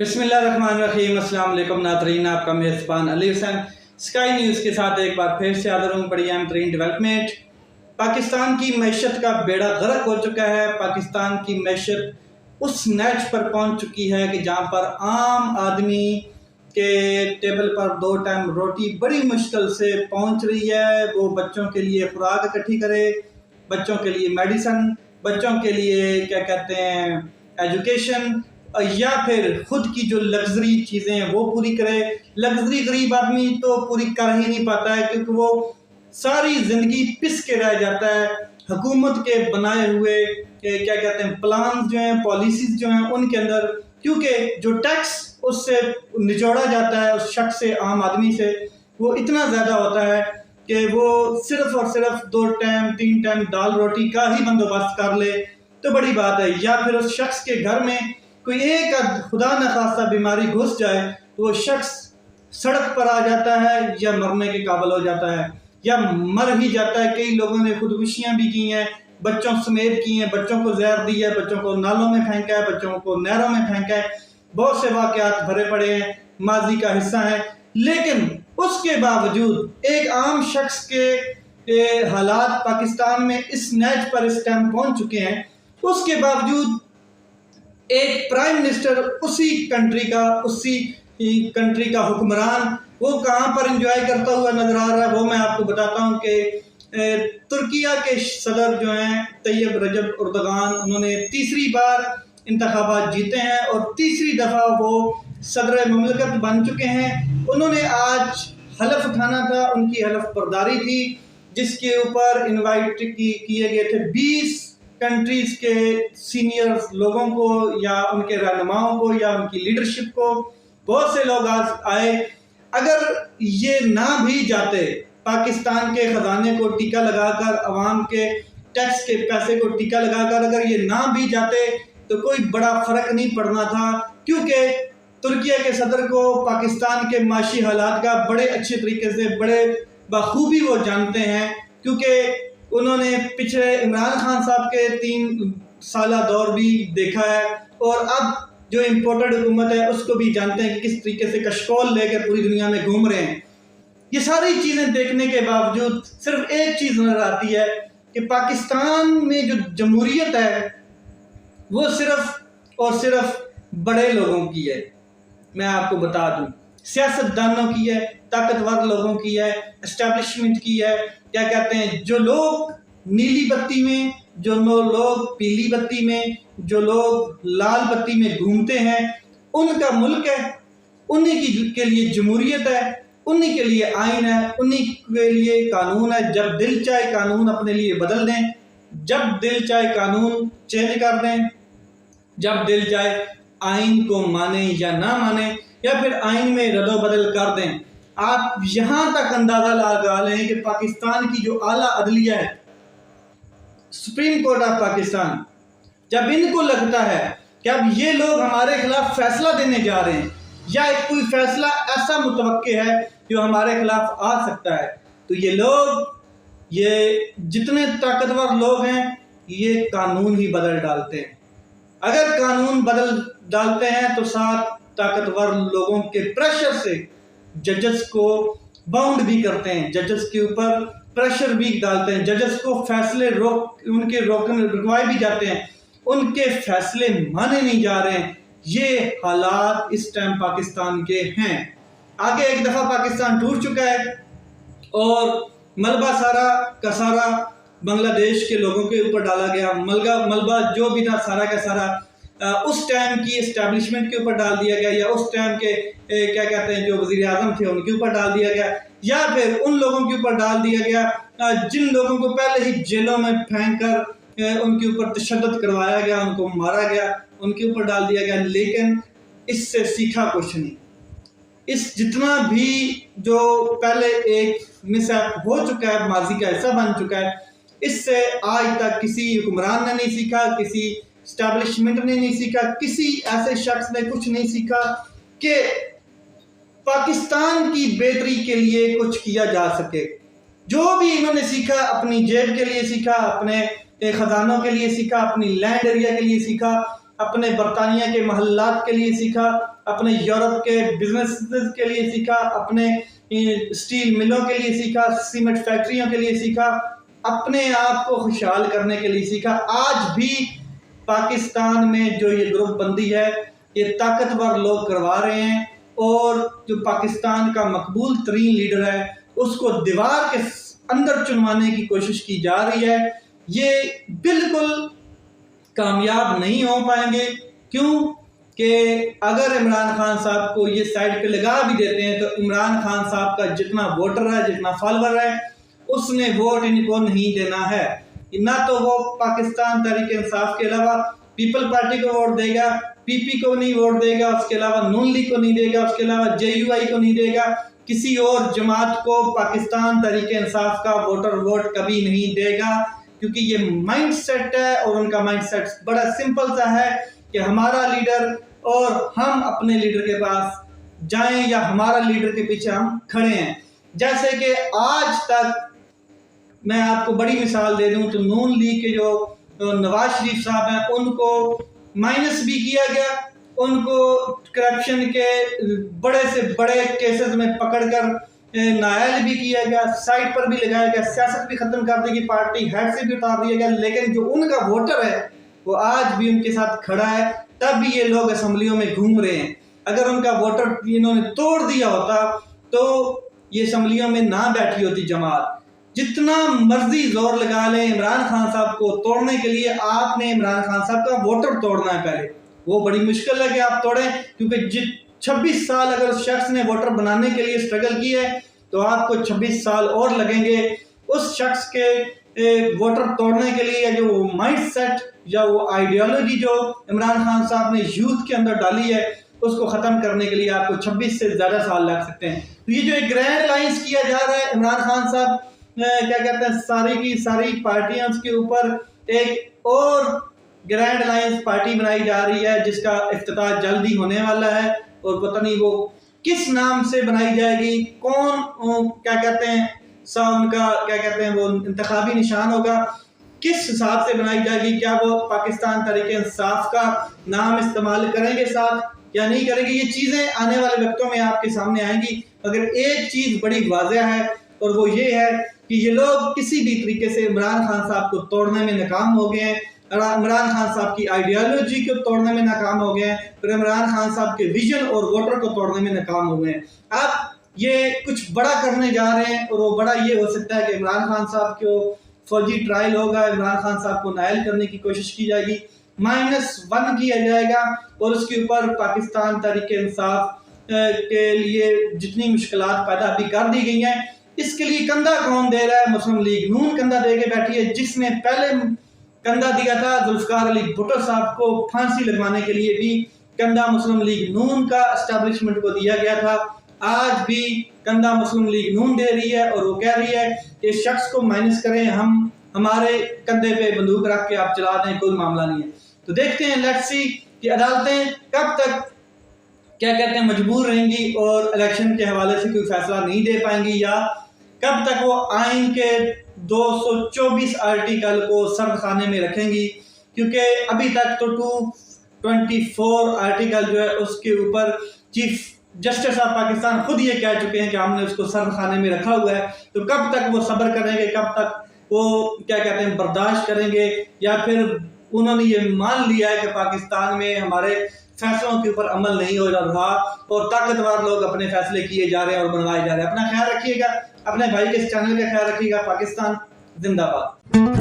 बिस्मिल्लाहिर्रहमानिर्रहीम। अस्सलाम वालेकुम नाज़रीन, आपका मेज़बान अली हुसैन स्काई न्यूज़ के साथ एक बार फिर से हाज़िर हूँ। बड़ी अहम तरीन डेवलपमेंट, पाकिस्तान की मैशत का बेड़ा गर्क हो चुका है। पाकिस्तान की मैशत उस नैच पर पहुँच चुकी है कि जहाँ पर आम आदमी के टेबल पर 2 टाइम रोटी बड़ी मुश्किल से पहुँच रही है। वो बच्चों के लिए खुराक इकट्ठी करे, बच्चों के लिए मेडिसन, बच्चों के लिए क्या कहते हैं एजुकेशन, या फिर खुद की जो लग्जरी चीज़ें हैं वो पूरी करे। लग्जरी गरीब आदमी तो पूरी कर ही नहीं पाता है, क्योंकि वो सारी ज़िंदगी पिस के रह जाता है। हुकूमत के बनाए हुए क्या कहते हैं प्लान जो हैं, पॉलिसीज़ जो हैं उनके अंदर, क्योंकि जो टैक्स उससे निचोड़ा जाता है उस शख्स से, आम आदमी से, वो इतना ज़्यादा होता है कि वो सिर्फ़ और सिर्फ 2 टाइम 3 टाइम दाल रोटी का ही बंदोबस्त कर ले तो बड़ी बात है। या फिर उस शख्स के घर में कोई एक खुदा न खासा बीमारी घुस जाए तो वो शख्स सड़क पर आ जाता है या मरने के काबिल हो जाता है या मर ही जाता है। कई लोगों ने खुदकुशियां भी की हैं, बच्चों समेत की हैं, बच्चों को जहर दिया है, बच्चों को नालों में फेंका है, बच्चों को नहरों में फेंका है। बहुत से वाक़यात भरे पड़े हैं, माजी का हिस्सा है। लेकिन उसके बावजूद एक आम शख्स के हालात पाकिस्तान में इस नैच पर इस टाइम पहुँच चुके हैं, उसके बावजूद एक प्राइम मिनिस्टर उसी कंट्री का हुक्मरान वो कहाँ पर एंजॉय करता हुआ नजर आ रहा है। वो मैं आपको बताता हूँ कि तुर्किया के सदर जो हैं तैयब रजब एर्दोगान, उन्होंने तीसरी बार इंतखाबात जीते हैं और तीसरी दफ़ा वो सदर मुमलकत बन चुके हैं। उन्होंने आज हलफ उठाना था, उनकी हलफ बर्दारी थी, जिसके ऊपर इनवाइट किए गए थे 20 कंट्रीज़ के सीनियर लोगों को या उनके रहनुमाओं को या उनकी लीडरशिप को। बहुत से लोग आज आए। अगर ये ना भी जाते, पाकिस्तान के ख़जाने को टीका लगाकर, अवाम के टैक्स के पैसे को टीका लगाकर अगर ये ना भी जाते तो कोई बड़ा फ़र्क नहीं पड़ना था, क्योंकि तुर्किया के सदर को पाकिस्तान के माशी हालात का बड़े अच्छे तरीके से, बड़े बखूबी वो जानते हैं, क्योंकि उन्होंने पिछले इमरान खान साहब के 3 साला दौर भी देखा है और अब जो इम्पोर्टेड हुकूमत है उसको भी जानते हैं कि किस तरीके से कशकोल लेकर पूरी दुनिया में घूम रहे हैं। ये सारी चीज़ें देखने के बावजूद सिर्फ एक चीज़ नजर आती है कि पाकिस्तान में जो जमहूरियत है वो सिर्फ और सिर्फ बड़े लोगों की है। मैं आपको बता दूं, सियासतदानों की है, ताकतवर लोगों की है, एस्टेब्लिशमेंट की है। क्या कहते हैं, जो लोग नीली बत्ती में, जो लोग पीली बत्ती में, जो लोग लाल बत्ती में घूमते हैं, उनका मुल्क है, उन्हीं के लिए जमहूरियत है, उन्हीं के लिए आइन है, उन्हीं के लिए कानून है। जब दिल चाहे कानून अपने लिए बदल दें, जब दिल चाहे कानून चेंज कर दें, जब दिल चाहे आइन को माने या ना माने या फिर आइन में रद्दो बदल कर दें। आप यहाँ तक अंदाज़ा लगा लें कि पाकिस्तान की जो आला अदलिया है, सुप्रीम कोर्ट ऑफ पाकिस्तान, जब इनको लगता है कि अब ये लोग हमारे खिलाफ फैसला देने जा रहे हैं या एक कोई फैसला ऐसा मुतवक्के है जो हमारे खिलाफ आ सकता है, तो ये लोग, ये जितने ताकतवर लोग हैं, ये कानून ही बदल डालते हैं। अगर कानून बदल डालते हैं तो साथ ताकतवर लोगों के प्रेशर से जजेस को बाउंड भी करते हैं, जजेस के ऊपर प्रेशर भी डालते हैं, जजेस को फैसले रुकवाए भी जाते हैं, उनके फैसले माने नहीं जा रहे हैं। ये हालात इस टाइम पाकिस्तान के हैं। आगे एक दफ़ा पाकिस्तान टूट चुका है और मलबा सारा का सारा बांग्लादेश के लोगों के ऊपर डाला गया। मलबा जो भी था सारा का सारा उस टाइम की एस्टैब्लिशमेंट के ऊपर डाल दिया गया, या उस टाइम के क्या कहते हैं जो वज़ीर आज़म थे उनके ऊपर डाल दिया गया, या फिर उन लोगों के ऊपर डाल दिया गया जिन लोगों को पहले ही जेलों में फेंक कर उनके ऊपर तशद्दुद करवाया गया, उनको मारा गया, उनके ऊपर डाल दिया गया। लेकिन इससे सीखा कुछ नहीं। इस जितना भी जो पहले एक मिसहैप हो चुका है, माजी का हिस्सा बन चुका है, इससे आज तक किसी हुक्मरान ने नहीं सीखा, किसी एस्टैब्लिशमेंट ने नहीं सीखा, किसी ऐसे शख्स ने कुछ नहीं सीखा कि पाकिस्तान की बेहतरी के लिए कुछ किया जा सके। जो भी इन्होंने सीखा अपनी जेब के लिए सीखा, अपने खजानों के लिए सीखा, अपनी लैंड एरिया के लिए सीखा, اپنے برطانیہ کے محلات کے لیے سیکھا، اپنے یورپ کے بزنس کے لیے سیکھا، اپنے اسٹیل ملوں کے لیے سیکھا، سیمنٹ فیکٹریوں کے لیے سیکھا، اپنے آپ کو خوشحال کرنے کے لیے سیکھا۔ آج بھی پاکستان میں جو یہ گروپ بندی ہے یہ طاقتور لوگ کروا رہے ہیں، اور جو پاکستان کا مقبول ترین لیڈر ہے اس کو دیوار کے اندر چنوانے کی کوشش کی جا رہی ہے۔ یہ بالکل کامیاب نہیں ہو پائیں گے۔ کیوں کہ اگر عمران خان صاحب کو یہ سائڈ پہ لگا بھی دیتے ہیں تو عمران خان صاحب کا جتنا ووٹر ہے، جتنا فالوور ہے، اس نے ووٹ ان کو نہیں دینا ہے۔ نہ تو وہ پاکستان تحریک انصاف کے علاوہ پیپل پارٹی کو ووٹ دے گا، پی پی کو نہیں ووٹ دے گا، اس کے علاوہ نون لیگ کو نہیں دے گا، اس کے علاوہ جے یو آئی کو نہیں دے گا، کسی اور جماعت کو پاکستان تحریک انصاف کا ووٹر ووٹ کبھی نہیں دے گا، کیونکہ یہ مائنڈ سیٹ ہے، اور ان کا مائنڈ سیٹ بڑا سمپل سا ہے کہ ہمارا لیڈر اور ہم اپنے لیڈر کے پاس جائیں یا ہمارا لیڈر کے پیچھے ہم کھڑے ہیں۔ جیسے کہ آج تک میں آپ کو بڑی مثال دے دوں تو نون لیگ کے جو نواز شریف صاحب ہیں ان کو مائنس بھی کیا گیا، ان کو کرپشن کے بڑے سے بڑے کیسز میں پکڑ کر نائل بھی کیا گیا، سائٹ پر بھی لگایا گیا، سیاست بھی ختم کر دی گئی، پارٹی ہیڈ سے بھی اتار دیا گیا، لیکن جو ان کا ووٹر ہے وہ آج بھی ان کے ساتھ کھڑا ہے۔ تب بھی یہ لوگ اسمبلیوں میں گھوم رہے ہیں۔ اگر ان کا ووٹر انہوں نے توڑ دیا ہوتا تو یہ اسمبلیوں میں نہ بیٹھی ہوتی جماعت۔ جتنا مرضی زور لگا لیں عمران خان صاحب کو توڑنے کے لیے، آپ نے عمران خان صاحب کا ووٹر توڑنا ہے پہلے۔ وہ بڑی مشکل ہے کہ آپ توڑیں، کیونکہ 26 سال اگر اس شخص نے ووٹر بنانے کے لیے اسٹرگل کی ہے تو آپ کو 26 سال اور لگیں گے اس شخص کے ووٹر توڑنے کے لیے۔ جو وہ مائنڈ سیٹ یا وہ آئیڈیالوجی جو عمران خان صاحب نے یوتھ کے اندر ڈالی ہے اس کو ختم کرنے کے لیے آپ کو 26 سے زیادہ سال لگ سکتے ہیں۔ تو یہ جو ایک گرینڈ لائنز کیا جا رہا ہے، عمران خان صاحب کیا کہتے ہیں ساری کی ساری پارٹیاں اس کے اوپر ایک اور گرینڈ لائنز پارٹی بنائی جا رہی ہے جس کا افتتاح جلد ہی ہونے والا ہے، اور پتہ نہیں وہ کس نام سے بنائی جائے گی، کون کیا کہتے ہیں ان کا کیا کہتے ہیں وہ انتخابی نشان ہوگا، کس حساب سے بنائی جائے گی، کیا وہ پاکستان تحریک انصاف کا نام استعمال کریں گے ساتھ یا نہیں کریں گے، یہ چیزیں آنے والے وقتوں میں آپ کے سامنے آئیں گی۔ مگر ایک چیز بڑی واضح ہے اور وہ یہ ہے کہ یہ لوگ کسی بھی طریقے سے عمران خان صاحب کو توڑنے میں ناکام ہو گئے ہیں، عمران خان صاحب کی آئیڈیالوجی کو توڑنے میں ناکام ہو گئے ہیں، پھر عمران خان صاحب کے ویژن اور ووٹر کو توڑنے میں ناکام ہو گئے ہیں۔ اب یہ کچھ بڑا کرنے جا رہے ہیں، اور وہ بڑا یہ ہو سکتا ہے کہ عمران خان صاحب کو فوجی ٹرائل ہوگا، عمران خان صاحب کو نائل کرنے کی کوشش کی جائے گی، -1 کیا جائے گا، اور اس کے اوپر پاکستان تحریک انصاف کے لیے جتنی مشکلات پیدا بھی کر دی گئی ہیں، اس کے لیے کندھا کون دے رہا ہے؟ مسلم لیگ نون کندھا دے کے بیٹھی ہے، جس نے پہلے کندھا دیا تھا ذوالفقار علی بھٹو صاحب کو پھانسی لگوانے کے لیے بھی کندھا مسلم لیگ نون کا اسٹیبلشمنٹ کو دیا گیا تھا۔ آج بھی کندھا مسلم لیگ نون دے رہی ہے، اور وہ کہہ رہی ہے کہ اس شخص کو مائنس کریں، ہم ہمارے کندھے پہ بندوق رکھ کے آپ چلا دیں، کوئی معاملہ نہیں ہے۔ تو دیکھتے ہیں لیٹس سی کہ عدالتیں کب تک کیا کہتے ہیں مجبور رہیں گی اور الیکشن کے حوالے سے کوئی فیصلہ نہیں دے پائیں گی، یا کب تک وہ آئین کے 224 آرٹیکل کو سرد خانے میں رکھیں گی، کیونکہ ابھی تک تو 224 آرٹیکل جو ہے اس کے اوپر چیف جسٹس آف پاکستان خود یہ کہہ چکے ہیں کہ ہم نے اس کو سرد خانے میں رکھا ہوا ہے۔ تو کب تک وہ صبر کریں گے، کب تک وہ کیا کہتے ہیں برداشت کریں گے، یا پھر انہوں نے یہ مان لیا ہے کہ پاکستان میں ہمارے فیصلوں کے اوپر عمل نہیں ہو رہا اور طاقتور لوگ اپنے فیصلے کیے جا رہے ہیں اور بنوائے جا رہے ہیں۔ اپنا خیال رکھیے گا، اپنے بھائی کے اس چینل کا خیال رکھیے گا۔ پاکستان زندہ باد۔